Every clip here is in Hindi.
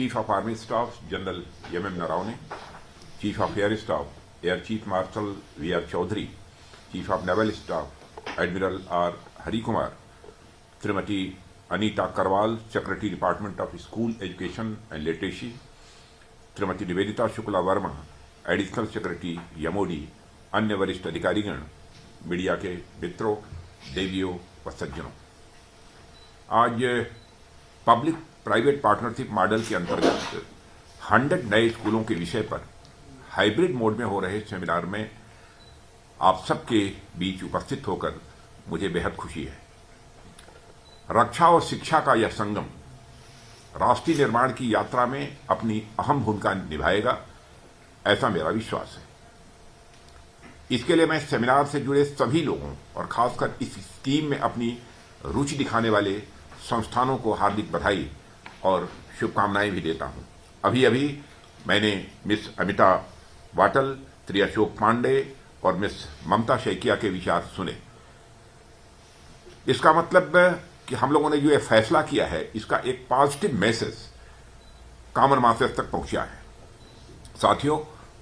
Chief of army staff general M Naravane, chief of air staff air chief marshal VR. Chaudhari, chief of naval staff admiral R. Hari Kumar, Shrimati Anita Karwal, secretary department of school education and literacy, Shrimati Nivedita Shukla Verma, additional secretary यमोडी, अन्य वरिष्ठ अधिकारीगण, मीडिया के मित्रों, देवियों व सज्जनों, आज पब्लिक प्राइवेट पार्टनरशिप मॉडल के अंतर्गत 100 नए स्कूलों के विषय पर हाइब्रिड मोड में हो रहे सेमिनार में आप सबके बीच उपस्थित होकर मुझे बेहद खुशी है। रक्षा और शिक्षा का यह संगम राष्ट्रीय निर्माण की यात्रा में अपनी अहम भूमिका निभाएगा, ऐसा मेरा विश्वास है। इसके लिए मैं सेमिनार से जुड़े सभी लोगों और खासकर इस स्कीम में अपनी रुचि दिखाने वाले संस्थानों को हार्दिक बधाई और शुभकामनाएं भी देता हूं। अभी अभी मैंने मिस अमिता वाटल, श्री अशोक पांडे और मिस ममता शैकिया के विचार सुने। इसका मतलब कि हम लोगों ने जो ये फैसला किया है, इसका एक पॉजिटिव मैसेज कॉमन मासेस तक पहुंचा है। साथियों,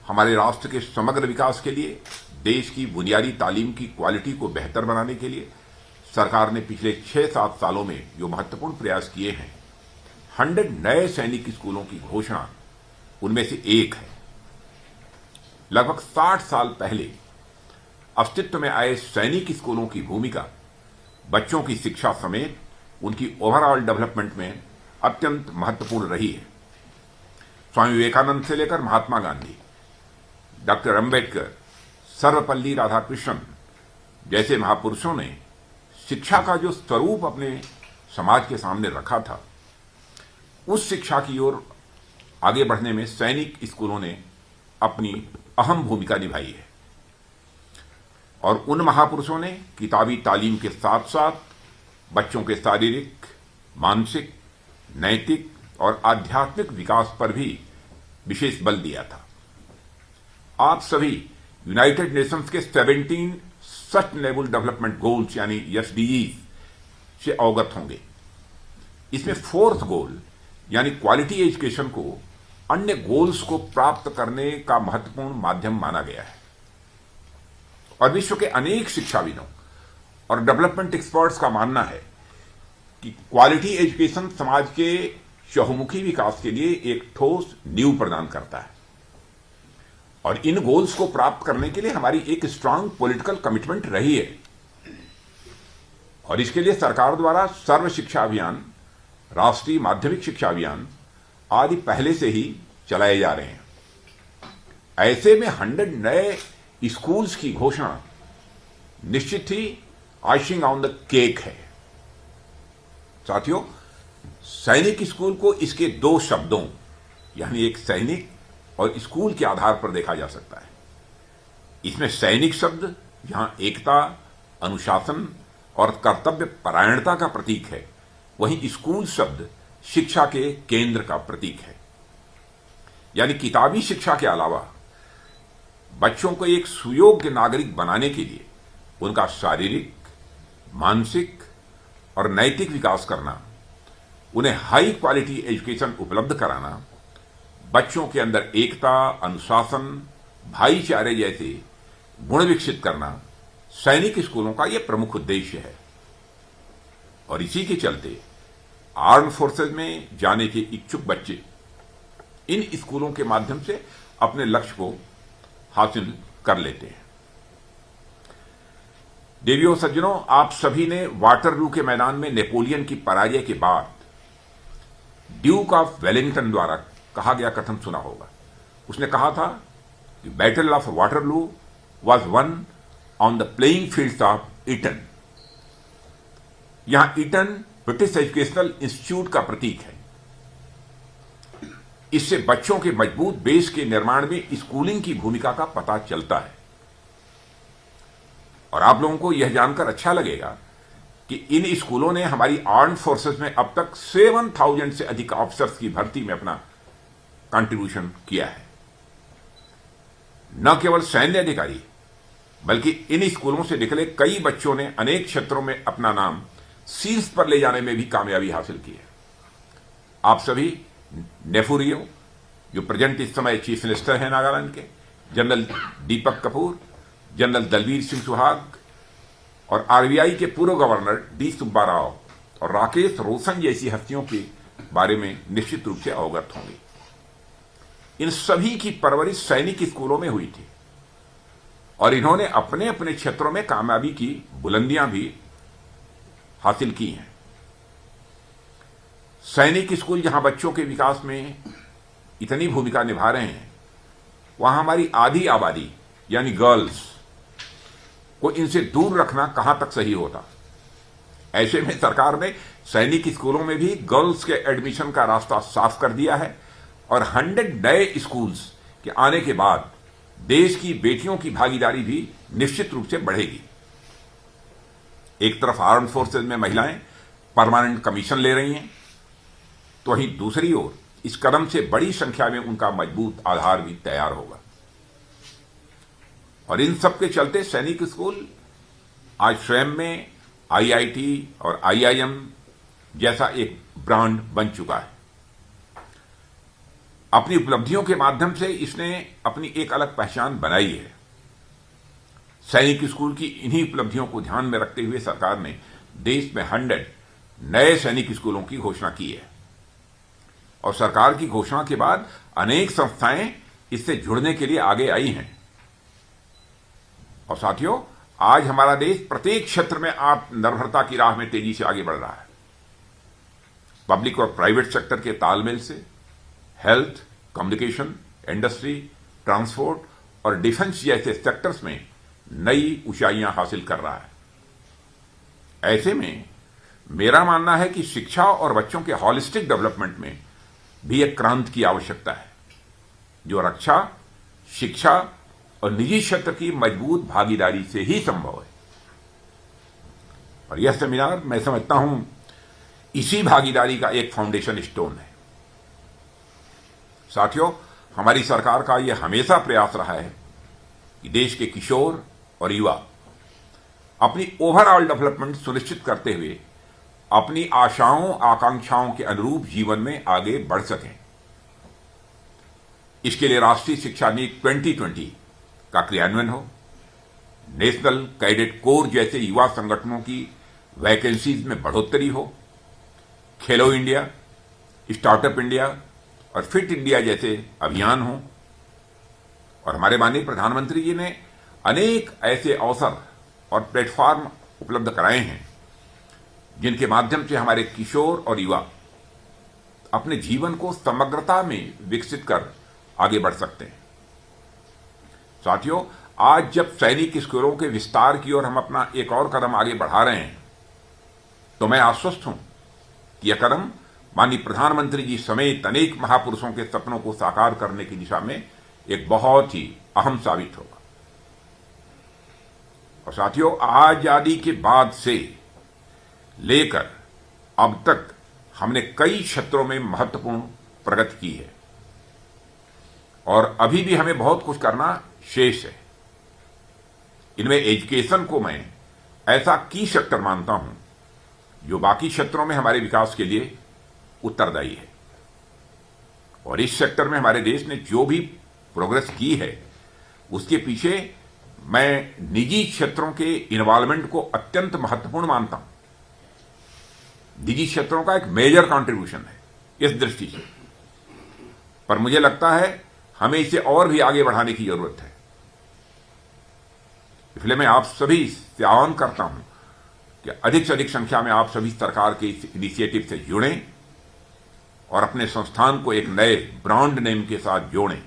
हमारे राष्ट्र के समग्र विकास के लिए, देश की बुनियादी तालीम की क्वालिटी को बेहतर बनाने के लिए सरकार ने पिछले 6-7 सालों में जो महत्वपूर्ण प्रयास किए हैं, 100 नए सैनिक स्कूलों की घोषणा उनमें से एक है। लगभग 60 साल पहले अस्तित्व में आए सैनिक स्कूलों की भूमिका बच्चों की शिक्षा समेत उनकी ओवरऑल डेवलपमेंट में अत्यंत महत्वपूर्ण रही है। स्वामी विवेकानंद से लेकर महात्मा गांधी, डॉक्टर अंबेडकर, सर्वपल्ली राधाकृष्णन जैसे महापुरुषों ने शिक्षा का जो स्वरूप अपने समाज के सामने रखा था, उस शिक्षा की ओर आगे बढ़ने में सैनिक स्कूलों ने अपनी अहम भूमिका निभाई है। और उन महापुरुषों ने किताबी तालीम के साथ साथ बच्चों के शारीरिक, मानसिक, नैतिक और आध्यात्मिक विकास पर भी विशेष बल दिया था। आप सभी यूनाइटेड नेशंस के 17 सस्टेनेबल डेवलपमेंट गोल्स यानी एसडीजी से अवगत होंगे। इसमें 4th गोल यानी क्वालिटी एजुकेशन को अन्य गोल्स को प्राप्त करने का महत्वपूर्ण माध्यम माना गया है। और विश्व के अनेक शिक्षाविदों और डेवलपमेंट एक्सपर्ट्स का मानना है कि क्वालिटी एजुकेशन समाज के चहुमुखी विकास के लिए एक ठोस नींव प्रदान करता है। और इन गोल्स को प्राप्त करने के लिए हमारी एक स्ट्रांग पॉलिटिकल कमिटमेंट रही है। और इसके लिए सरकार द्वारा सर्व शिक्षा अभियान, राष्ट्रीय माध्यमिक शिक्षा अभियान आदि पहले से ही चलाए जा रहे हैं। ऐसे में 100 नए स्कूल्स की घोषणा निश्चित ही आइशिंग ऑन द केक है। साथियों, सैनिक स्कूल को इसके 2 शब्दों यानी एक सैनिक और स्कूल के आधार पर देखा जा सकता है। इसमें सैनिक शब्द जहां एकता, अनुशासन और कर्तव्य परायणता का प्रतीक है, वहीं स्कूल शब्द शिक्षा के केंद्र का प्रतीक है। यानी किताबी शिक्षा के अलावा बच्चों को एक सुयोग्य नागरिक बनाने के लिए उनका शारीरिक, मानसिक और नैतिक विकास करना, उन्हें हाई क्वालिटी एजुकेशन उपलब्ध कराना, बच्चों के अंदर एकता, अनुशासन, भाईचारे जैसे गुण विकसित करना सैनिक स्कूलों का यह प्रमुख उद्देश्य है। और इसी के चलते आर्म फोर्सेज में जाने के इच्छुक बच्चे इन स्कूलों के माध्यम से अपने लक्ष्य को हासिल कर लेते हैं। देवियों सज्जनों, आप सभी ने वाटरलू के मैदान में नेपोलियन की पराजय के बाद ड्यूक ऑफ वेलिंगटन द्वारा कहा गया कथन सुना होगा। उसने कहा था कि battle of Waterloo was won on the playing field of Eton. यहां ईटन ब्रिटिश एजुकेशनल इंस्टीट्यूट का प्रतीक है। इससे बच्चों के मजबूत बेस के निर्माण में स्कूलिंग की भूमिका का पता चलता है। और आप लोगों को यह जानकर अच्छा लगेगा कि इन स्कूलों ने हमारी आर्म्ड फोर्सेस में अब तक 7,000 से अधिक ऑफिसर्स की भर्ती में अपना कंट्रीब्यूशन किया है। न केवल सैन्य अधिकारी बल्कि इन स्कूलों से निकले कई बच्चों ने अनेक क्षेत्रों में अपना नाम शीर्ष पर ले जाने में भी कामयाबी हासिल की है। आप सभी नेफुरियो, जो प्रेजेंट इस समय चीफ मिनिस्टर हैं नागालैंड के, जनरल दीपक कपूर, जनरल दलवीर सिंह सुहाग और आरबीआई के पूर्व गवर्नर डी सुब्बा राव और राकेश रोशन जैसी हस्तियों के बारे में निश्चित रूप से अवगत होंगे। इन सभी की परवरिश सैनिक स्कूलों में हुई थी और इन्होंने अपने अपने क्षेत्रों में कामयाबी की बुलंदियां भी हासिल की हैं। सैनिक स्कूल जहां बच्चों के विकास में इतनी भूमिका निभा रहे हैं, वहां हमारी आधी आबादी यानी गर्ल्स को इनसे दूर रखना कहां तक सही होता। ऐसे में सरकार ने सैनिक स्कूलों में भी गर्ल्स के एडमिशन का रास्ता साफ कर दिया है और 100 नए स्कूल्स के आने के बाद देश की बेटियों की भागीदारी भी निश्चित रूप से बढ़ेगी। एक तरफ आर्म फोर्सेज में महिलाएं परमानेंट कमीशन ले रही हैं, तो वहीं दूसरी ओर इस कदम से बड़ी संख्या में उनका मजबूत आधार भी तैयार होगा। और इन सब के चलते सैनिक स्कूल आज स्वयं में आईआईटी और आईआईएम जैसा एक ब्रांड बन चुका है। अपनी उपलब्धियों के माध्यम से इसने अपनी एक अलग पहचान बनाई है। सैनिक स्कूल की इन्हीं उपलब्धियों को ध्यान में रखते हुए सरकार ने देश में 100 नए सैनिक स्कूलों की घोषणा की है और सरकार की घोषणा के बाद अनेक संस्थाएं इससे जुड़ने के लिए आगे आई हैं। और साथियों, आज हमारा देश प्रत्येक क्षेत्र में आत्मनिर्भरता की राह में तेजी से आगे बढ़ रहा है। पब्लिक और प्राइवेट सेक्टर के तालमेल से हेल्थ, कम्युनिकेशन, इंडस्ट्री, ट्रांसपोर्ट और डिफेंस जैसे सेक्टर्स में नई ऊंचाइयां हासिल कर रहा है। ऐसे में मेरा मानना है कि शिक्षा और बच्चों के हॉलिस्टिक डेवलपमेंट में भी एक क्रांति की आवश्यकता है, जो रक्षा, शिक्षा और निजी क्षेत्र की मजबूत भागीदारी से ही संभव है। और यह सेमिनार मैं समझता हूं इसी भागीदारी का एक फाउंडेशन स्टोन है। साथियों, हमारी सरकार का यह हमेशा प्रयास रहा है कि देश के किशोर और युवा अपनी ओवरऑल डेवलपमेंट सुनिश्चित करते हुए अपनी आशाओं आकांक्षाओं के अनुरूप जीवन में आगे बढ़ सकें। इसके लिए राष्ट्रीय शिक्षा नीति 2020 का क्रियान्वयन हो, नेशनल कैडेट कोर जैसे युवा संगठनों की वैकेंसीज में बढ़ोतरी हो, खेलो इंडिया, स्टार्टअप इंडिया और फिट इंडिया जैसे अभियान हों। और हमारे माननीय प्रधानमंत्री जी ने अनेक ऐसे अवसर और प्लेटफॉर्म उपलब्ध कराए हैं जिनके माध्यम से हमारे किशोर और युवा अपने जीवन को समग्रता में विकसित कर आगे बढ़ सकते हैं। साथियों, आज जब सैनिक स्कूलों के विस्तार की ओर हम अपना एक और कदम आगे बढ़ा रहे हैं, तो मैं आश्वस्त हूं कि यह कदम माननीय प्रधानमंत्री जी समेत अनेक महापुरुषों के सपनों को साकार करने की दिशा में एक बहुत ही अहम साबित होगा। और साथियों, आजादी के बाद से लेकर अब तक हमने कई क्षेत्रों में महत्वपूर्ण प्रगति की है और अभी भी हमें बहुत कुछ करना शेष है। इनमें एजुकेशन को मैं ऐसा की सेक्टर मानता हूं जो बाकी क्षेत्रों में हमारे विकास के लिए उत्तरदायी है। और इस सेक्टर में हमारे देश ने जो भी प्रोग्रेस की है, उसके पीछे मैं निजी क्षेत्रों के इन्वॉल्वमेंट को अत्यंत महत्वपूर्ण मानता हूं। निजी क्षेत्रों का एक मेजर कंट्रीब्यूशन है इस दृष्टि से, पर मुझे लगता है हमें इसे और भी आगे बढ़ाने की जरूरत है। इसलिए मैं आप सभी से आह्वान करता हूं कि अधिक से अधिक संख्या में आप सभी सरकार के इस इनिशिएटिव से जुड़ें और अपने संस्थान को एक नए ब्रांड नेम के साथ जोड़ें।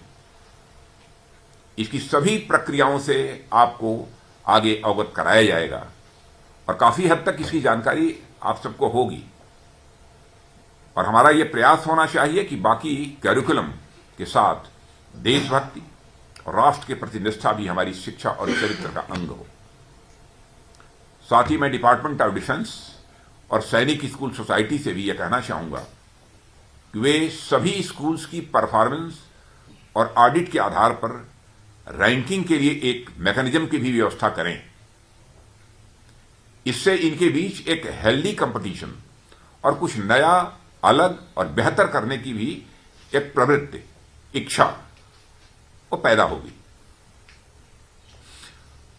इसकी सभी प्रक्रियाओं से आपको आगे अवगत कराया जाएगा और काफी हद तक इसकी जानकारी आप सबको होगी। और हमारा यह प्रयास होना चाहिए कि बाकी कैरिकुलम के साथ देशभक्ति और राष्ट्र के प्रति निष्ठा भी हमारी शिक्षा और चरित्र का अंग हो। साथ ही मैं डिपार्टमेंट ऑफ डिफेंस और सैनिक स्कूल सोसाइटी से भी यह कहना चाहूंगा कि वे सभी स्कूल्स की परफॉर्मेंस और ऑडिट के आधार पर रैंकिंग के लिए एक मैकेनिज्म की भी व्यवस्था करें। इससे इनके बीच एक हेल्दी कंपटीशन और कुछ नया, अलग और बेहतर करने की भी एक प्रवृत्ति, इच्छा वो पैदा होगी।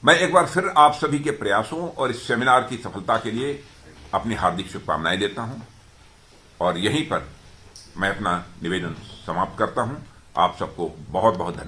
मैं एक बार फिर आप सभी के प्रयासों और इस सेमिनार की सफलता के लिए अपनी हार्दिक शुभकामनाएं देता हूं और यहीं पर मैं अपना निवेदन समाप्त करता हूं। आप सबको बहुत बहुत धन्यवाद।